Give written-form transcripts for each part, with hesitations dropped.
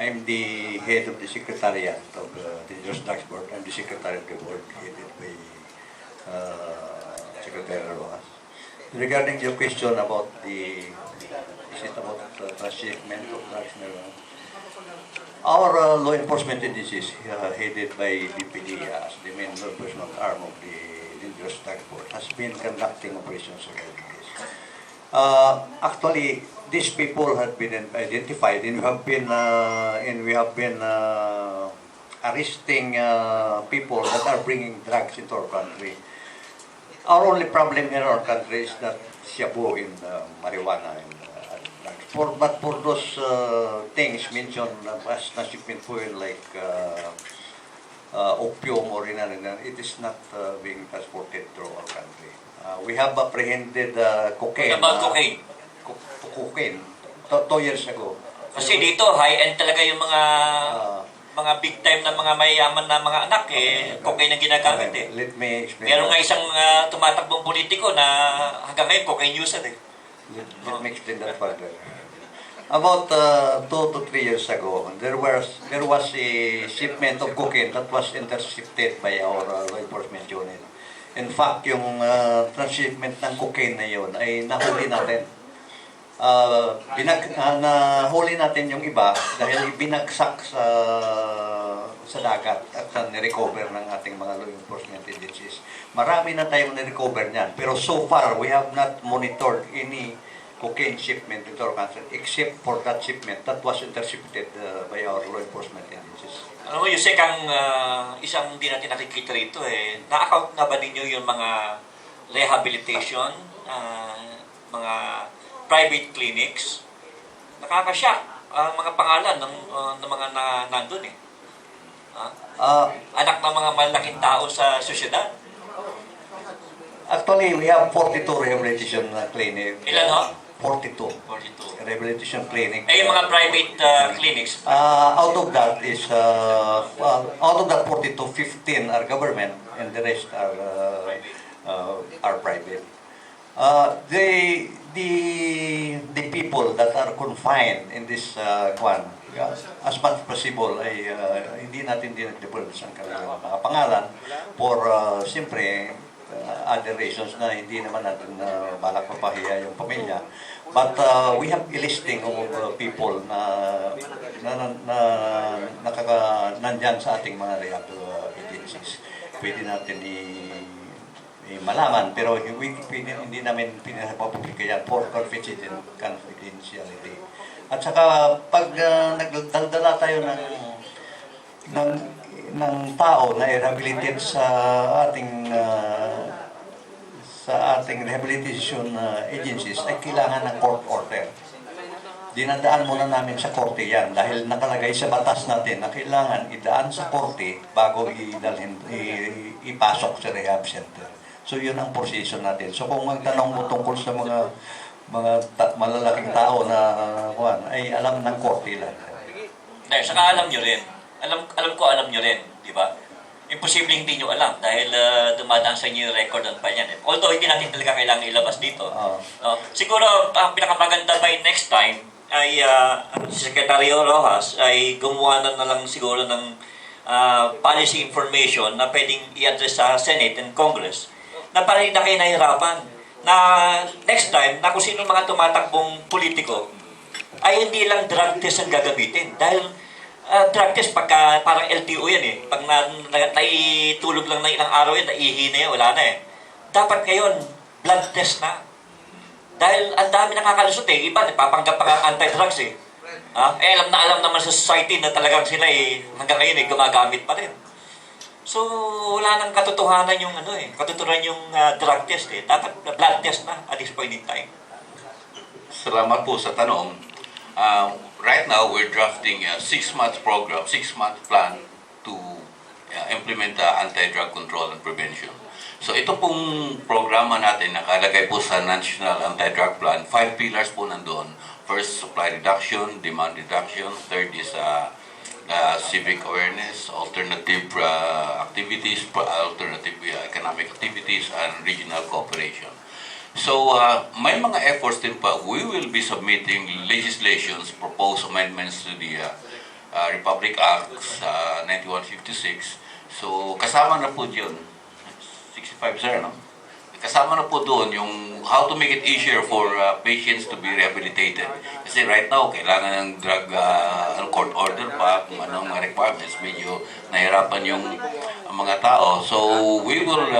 I'm the head of the Secretariat of the Dangerous Drugs Board. I'm the Secretary of the board, headed by Secretary Rojas. Regarding your question about is it about transshipment of drugs? Our law enforcement agencies, headed by DPD as the main law enforcement arm of the Dangerous Drugs Board, has been conducting operations regarding this. Actually, these people have been identified, and we have been arresting people that are bringing drugs into our country. Our only problem in our country is that shabu in marijuana and drugs. But for those things mentioned as shipment fuel like opium or it is not being transported through our country. We have apprehended cocaine. What about cocaine? Cocaine. 2 years ago. Kasi dito, high-end talaga yung mga big time na mga mayayaman na mga anak cocaine ang ginagamit Let me explain. Meron nga isang tumatakbong politiko na hanggang ngayon cocaine user Let me explain that further. About 2 to 3 years ago, there was a shipment of cocaine that was intercepted by our law enforcement unit. In fact, yung transshipment ng cocaine na yun ay nahuli natin. Nahuli natin yung iba dahil binagsak sa dagat at ni-recover ng ating mga law enforcement agencies. Marami na tayong ni-recover niyan. Pero so far, we have not monitored any cocaine shipment into our country except for that shipment that was intercepted by our law enforcement agencies. Ano mo, Yusek, ang isang hindi natin nakikita rito na-account na ba ninyo yung mga rehabilitation, mga private clinics? Nakakashock ang mga pangalan ng mga nandun anak ng mga malaking tao sa sosyedad. Actually, we have 42 rehabilitation clinic. Ilan ho? 42. 42. Rehabilitation clinic. Yung mga private clinics? Out of that 42, 15 are government and the rest are private. The people that are confined in this as much as possible ay hindi natin dinag-divulge ang kanilang mga pangalan for siyempre other reasons na hindi naman natin balak mapahiya yung pamilya. But we have a listing of people na nandyan sa ating mga rehab agencies. Pwede natin malaman, pero hindi namin pinapapublika yan for confidentiality. At saka pag nagdaldala tayo ng tao na rehabilitate sa ating rehabilitation agencies ay kailangan ng court order. Dinadaan muna namin sa korte yan dahil nakalagay sa batas natin na kailangan idaan sa korte bago ipasok sa rehab center. So yun ang proseso natin. So kung magtanong mo tungkol sa mga malalaking tao na ay alam ng korte lang. Saka alam nyo rin. Alam nyo rin, di ba? Imposible hindi nyo alam dahil dumadaan sa inyo yung record ng panyan. Although hindi natin talaga kailangan ilabas dito. Siguro ang pinakamaganda by next time ay si Secretary Rojas ay gumawa na lang siguro ng policy information na pwedeng i-address sa Senate and Congress na para hindi na kayo nahihirapan na next time na kung sino mga tumatakbong politiko ay hindi lang drug test ang gagamitin dahil drug test pagka parang LTO yan pag naitulog lang ng ilang araw yan, naihi na yan, wala na dapat ngayon blood test na dahil ang dami nakakalusot iba napapanggap pa ang anti-drugs alam naman sa society na talagang sila hanggang ngayon gumagamit pa rin. So wala nang katotohanan yung katotohanan yung drug test dapat blood test na at this point in time. Salamat po sa tanong. Right now, we're drafting a 6-month program, 6-month plan to implement anti-drug control and prevention. So ito pong programa natin nakalagay po sa National Anti-Drug Plan. 5 pillars po nandoon. First, supply reduction, demand reduction. Third is civic awareness, alternative activities, alternative economic activities, and regional cooperation. So, may mga efforts din pa. We will be submitting legislations, proposed amendments to the Republic Act 9156. So kasama na po yun. 65 sir, no? Kasama na po doon yung how to make it easier for patients to be rehabilitated. Kasi right now, kailangan ng drug court order pa, kung anong mga requirements, medyo nahirapan yung mga tao. So, we will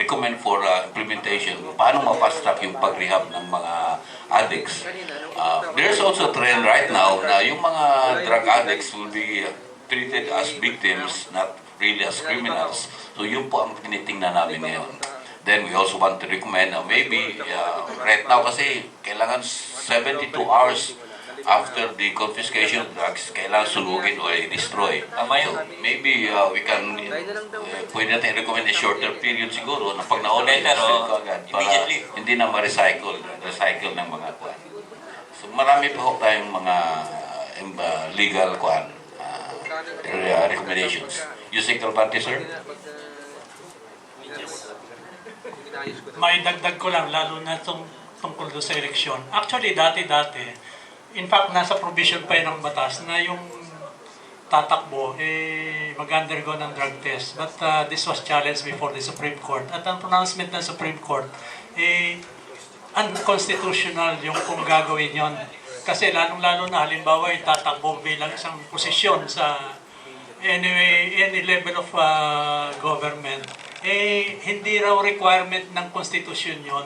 recommend for implementation, paano ma-fast track yung pag-rehab ng mga addicts. There's also a trend right now na yung mga drug addicts will be treated as victims, not really as criminals. So, yun po ang tinitingnan namin ngayon. Then we also want to recommend maybe right now kasi kailangan 72 hours after the confiscation of drugs, kailangan sunugin o i-destroy. So maybe we can, pwede natin recommend a shorter period siguro na pag nauli, i-destroy ko agad para hindi na ma-recycle ng mga kuwan. So marami pa ho tayong mga legal kuwan, recommendations. Yusek Calvante, sir? May dagdag ko lang, lalo na tungkol doon sa eleksyon. Actually, dati-dati, in fact, nasa provision pa yun ng batas na yung tatakbo, mag-undergo ng drug test. But this was challenged before the Supreme Court. At ang pronouncement ng Supreme Court, unconstitutional yung kung gagawin yon. Kasi lalong-lalo na, halimbawa, tatakbo bilang isang posisyon sa any level of government, hindi raw requirement ng konstitusyon yon.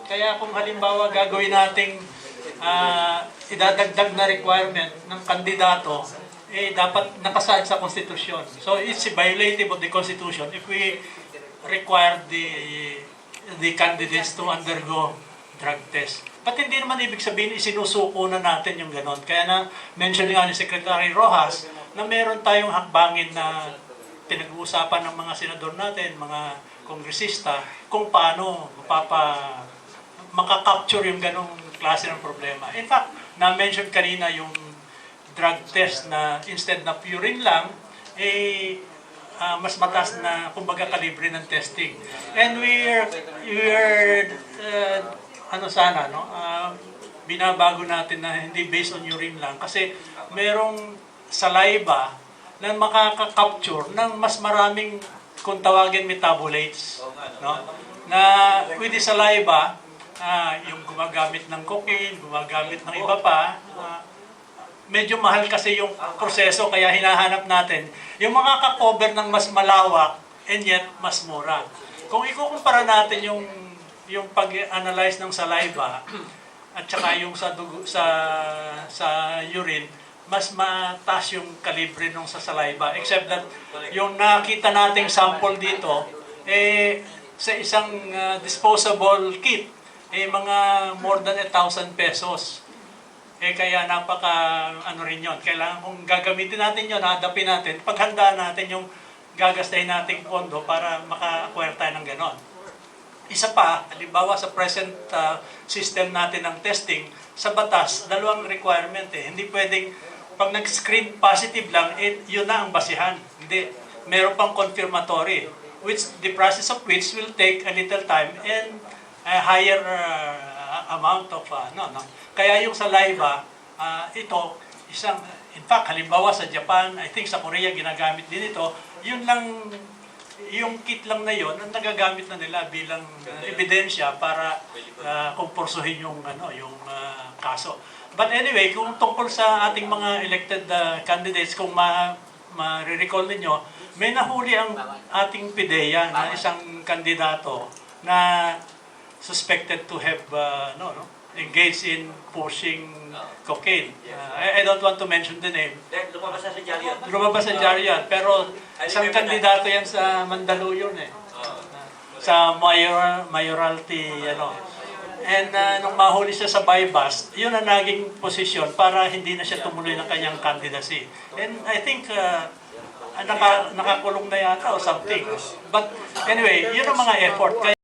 Kaya kung halimbawa gagawin nating idadagdag na requirement ng kandidato, dapat nakasaad sa konstitusyon. So it's violative of the constitution if we require the candidates to undergo drug test. But hindi naman ibig sabihin isinusuko na natin yung ganon. Kaya na mention nga ni Secretary Rojas na meron tayong hakbangin na pinag-uusapan ng mga senador natin, mga kongresista, kung paano makakapture yung ganong klase ng problema. In fact, na-mention kanina yung drug test na instead na urine lang, mas mataas na, kumbaga, kalibre ng testing. And we're binabago natin na hindi based on urine lang kasi merong saliva na makaka-capture ng mas maraming, kung tawagin, metabolates, no? Na with the saliva, yung gumagamit ng cocaine, gumagamit ng iba pa, medyo mahal kasi yung proseso, kaya hinahanap natin yung makaka-cover ng mas malawak and yet mas mura. Kung ikukumpara natin yung pag-analyze ng saliva at saka yung sa dugo, sa urine, mas mataas yung kalibre nung sa saliva. Except that yung nakita nating sample dito, sa isang disposable kit, mga more than 1,000 pesos. Kaya rin yun. Kailangan kung gagamitin natin yun, hadapin natin, paghandaan natin yung gagastahin nating pondo para maka-acquire tayo ng ganon. Isa pa, halimbawa sa present system natin ng testing, sa batas, dalawang requirement. Hindi pwedeng pag nag-screen positive lang, yun na ang basihan. Hindi. Meron pang confirmatory, the process of which will take a little time and a higher amount of, Kaya yung saliva, in fact, halimbawa sa Japan, I think sa Korea ginagamit din ito, yun lang, yung kit lang na yun, ang nagagamit na nila bilang ebidensya para kumpursuhin yung kaso. But anyway, kung tungkol sa ating mga elected candidates, kung ma-recall ninyo, may nahuli ang ating PIDEA na isang kandidato na suspected to have engaged in pushing cocaine. I don't want to mention the name. Lumabas na sa Jarian. Lumabas sa Jarian, pero isang kandidato yan sa Mandaluyong sa mayoralty, And nung mahuli siya sa bypass, yun ang naging posisyon para hindi na siya tumuloy ng kanyang candidacy. And I think nakakulong na yata o something. But anyway, yun ang mga effort.